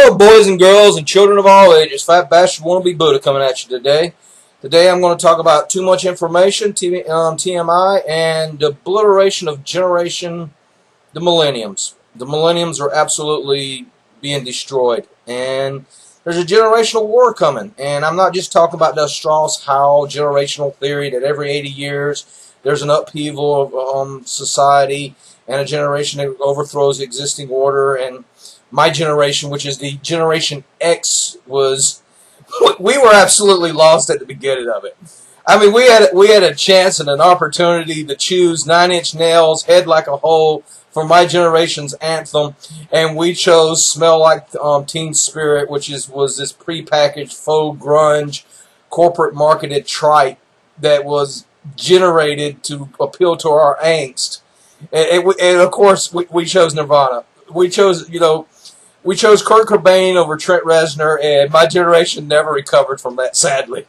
Hello, boys and girls and children of all ages. Fat Bastard Wannabe Buddha coming at you today. Today I'm going to talk about too much information, TMI, and the obliteration of the millenniums. The millenniums are absolutely being destroyed. And there's a generational war coming. And I'm not just talking about the Strauss-Howe generational theory that every 80 years there's an upheaval of society and a generation that overthrows the existing order. And my generation, which is the Generation X, we were absolutely lost at the beginning of it. I mean, we had a chance and an opportunity to choose 9 Inch Nails, Head Like a Hole for my generation's anthem, and we chose Smell Like Teen Spirit, which was this prepackaged faux grunge, corporate marketed tripe that was generated to appeal to our angst. And of course, we chose Nirvana. We chose Kurt Cobain over Trent Reznor, and my generation never recovered from that, sadly.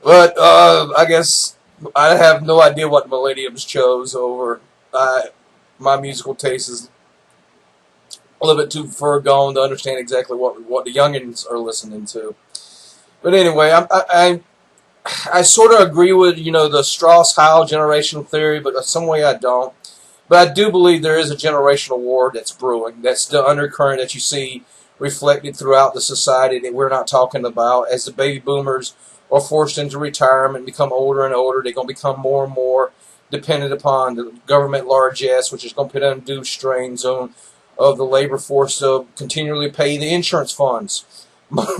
But I guess I have no idea what the millenniums chose over. My musical taste is a little bit too far gone to understand exactly what the youngins are listening to. But anyway, I sort of agree with the Strauss-Howe generational theory, but some way I don't. But I do believe there is a generational war that's brewing. That's the undercurrent that you see reflected throughout the society that we're not talking about. As the baby boomers are forced into retirement and become older and older, they're going to become more and more dependent upon the government largesse, which is going to put undue strains on of the labor force to continually pay the insurance funds. Paul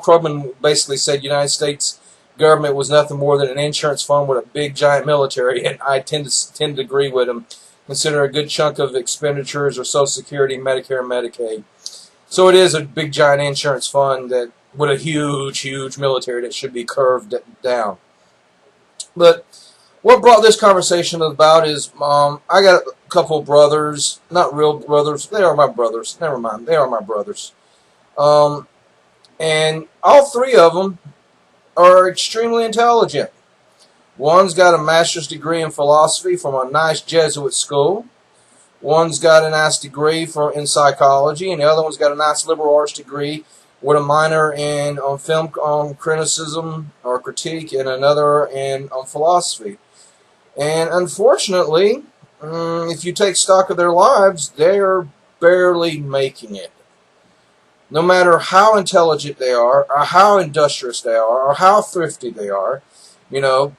Krugman basically said United States government was nothing more than an insurance fund with a big giant military, and I tend to agree with him. Consider a good chunk of expenditures are Social Security, Medicare, and Medicaid. So it is a big giant insurance fund that with a huge military that should be curved down. But what brought this conversation about is I got a couple of brothers, not real brothers. They are my brothers. Never mind, they are my brothers. And all three of them are extremely intelligent. One's got a master's degree in philosophy from a nice Jesuit school. One's got a nice degree in psychology, and the other one's got a nice liberal arts degree with a minor in film criticism or critique, and another in philosophy. And unfortunately, if you take stock of their lives, they're barely making it. No matter how intelligent they are, or how industrious they are, or how thrifty they are, the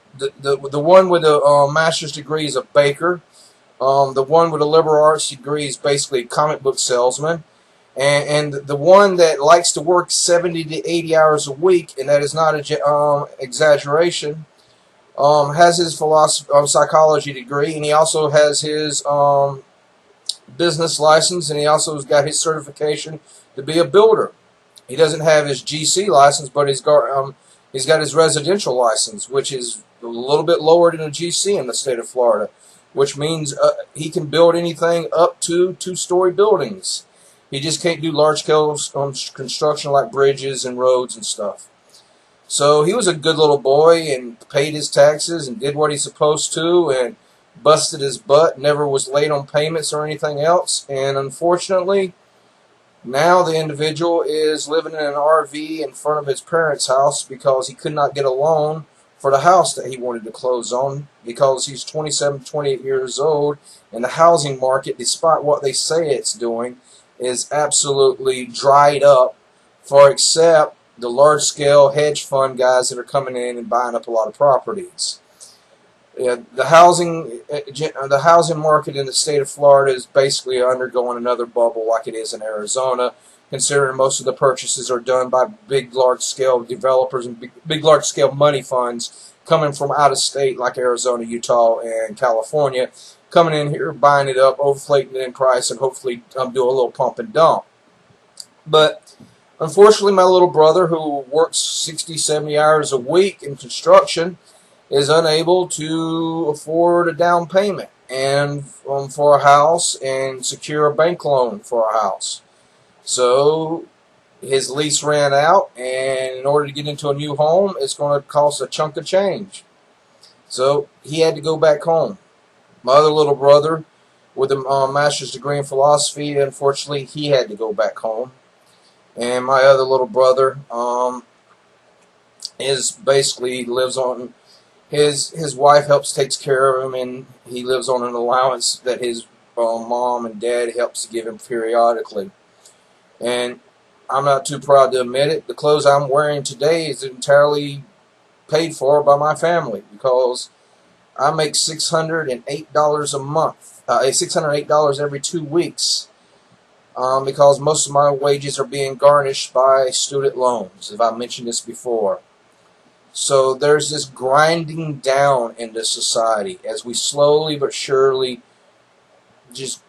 one with a master's degree is a baker. The one with a liberal arts degree is basically a comic book salesman. And the one that likes to work 70 to 80 hours a week, and that is not an exaggeration, has his psychology degree, and he also has his business license, and he also has got his certification to be a builder. He doesn't have his GC license, but he's got his residential license, which is a little bit lower than a GC in the state of Florida, which means he can build anything up to 2-story buildings. He just can't do large-scale construction like bridges and roads and stuff. So he was a good little boy and paid his taxes and did what he's supposed to and busted his butt, never was late on payments or anything else. And unfortunately, now the individual is living in an RV in front of his parents' house because he could not get a loan for the house that he wanted to close on because he's 27, 28 years old, and the housing market, despite what they say it's doing, is absolutely dried up except the large-scale hedge fund guys that are coming in and buying up a lot of properties. The housing market in the state of Florida is basically undergoing another bubble like it is in Arizona, considering most of the purchases are done by big, large-scale developers and big large-scale money funds coming from out of state like Arizona, Utah, and California, coming in here, buying it up, overflating it in price, and hopefully do a little pump and dump. But unfortunately, my little brother, who works 60, 70 hours a week in construction, is unable to afford a down payment and for a house and secure a bank loan for a house. So his lease ran out, and in order to get into a new home, it's going to cost a chunk of change. So he had to go back home. My other little brother with a master's degree in philosophy. Unfortunately, he had to go back home. And my other little brother is basically lives on his wife helps takes care of him, and he lives on an allowance that his mom and dad helps to give him periodically. And I'm not too proud to admit it. The clothes I'm wearing today is entirely paid for by my family because I make $608 a month, $608 every 2 weeks, because most of my wages are being garnished by student loans, if I mentioned this before. So there's this grinding down into society as we slowly but surely just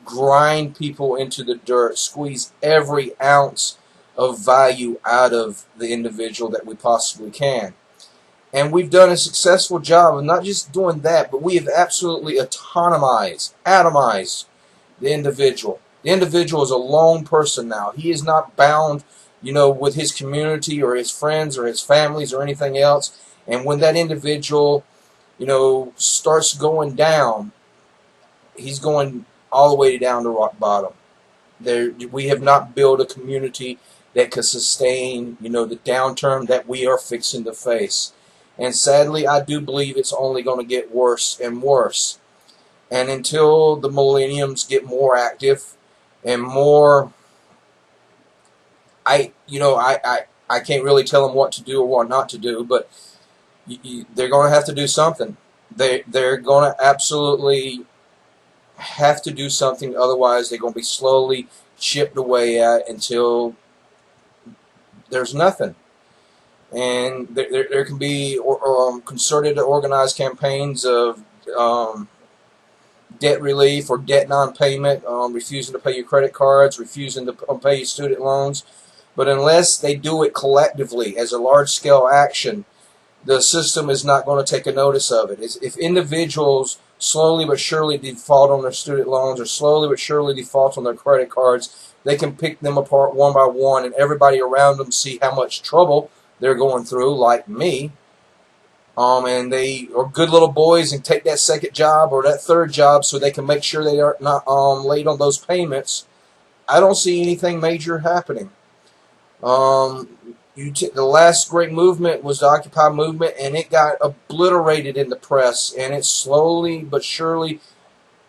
grind people into the dirt, squeeze every ounce of value out of the individual that we possibly can. And we've done a successful job of not just doing that, but we have absolutely atomized the individual. The individual is a lone person now. He is not bound, with his community or his friends or his families or anything else. And when that individual, starts going down, he's going all the way down to rock bottom. We have not built a community that could sustain, the downturn that we are fixing to face. And sadly, I do believe it's only going to get worse and worse. And until the millenniums get more active and more, I can't really tell them what to do or what not to do, but they're going to have to do something. They're going to absolutely have to do something, otherwise they're going to be slowly chipped away at until there's nothing. And there can be concerted, organized campaigns of debt relief or debt non-payment, refusing to pay your credit cards, refusing to pay your student loans. But unless they do it collectively as a large-scale action, the system is not going to take a notice of it. If individuals slowly but surely default on their student loans or slowly but surely default on their credit cards, they can pick them apart one by one, and everybody around them see how much trouble they're going through, like me. And they are good little boys and take that second job or that third job so they can make sure they are not late on those payments. I don't see anything major happening. The last great movement was the Occupy movement, and it got obliterated in the press, and it slowly but surely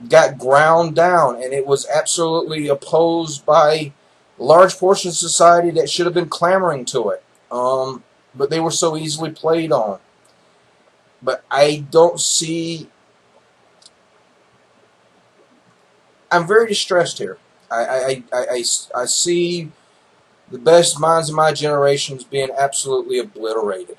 got ground down, and it was absolutely opposed by large portions of society that should have been clamoring to it. But they were so easily played on. But I don't see... I'm very distressed here. I see the best minds of my generations being absolutely obliterated.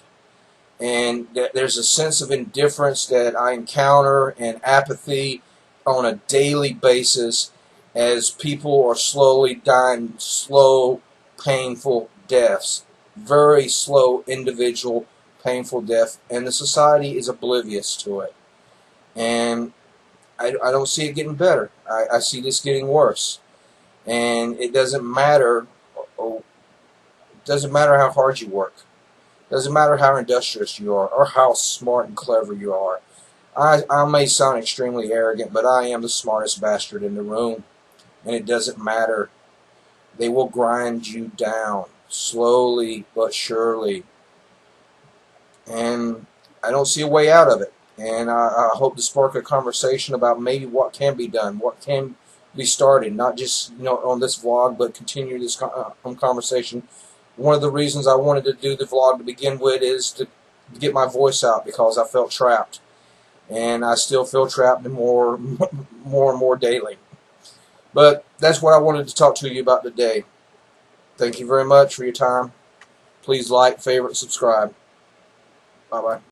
And there's a sense of indifference that I encounter and apathy on a daily basis as people are slowly dying slow, painful deaths. Very slow, individual, painful death. And the society is oblivious to it. And I don't see it getting better. I see this getting worse. And it doesn't matter. It doesn't matter how hard you work. It doesn't matter how industrious you are or how smart and clever you are. I may sound extremely arrogant, but I am the smartest bastard in the room. And it doesn't matter. They will grind you down slowly but surely. And I don't see a way out of it. And I hope to spark a conversation about maybe what can be done, what can be started, not just on this vlog, but continue this conversation. One of the reasons I wanted to do the vlog to begin with is to get my voice out because I felt trapped, and I still feel trapped more and more daily. But that's what I wanted to talk to you about today. Thank you very much for your time. Please like, favorite, subscribe. Bye bye.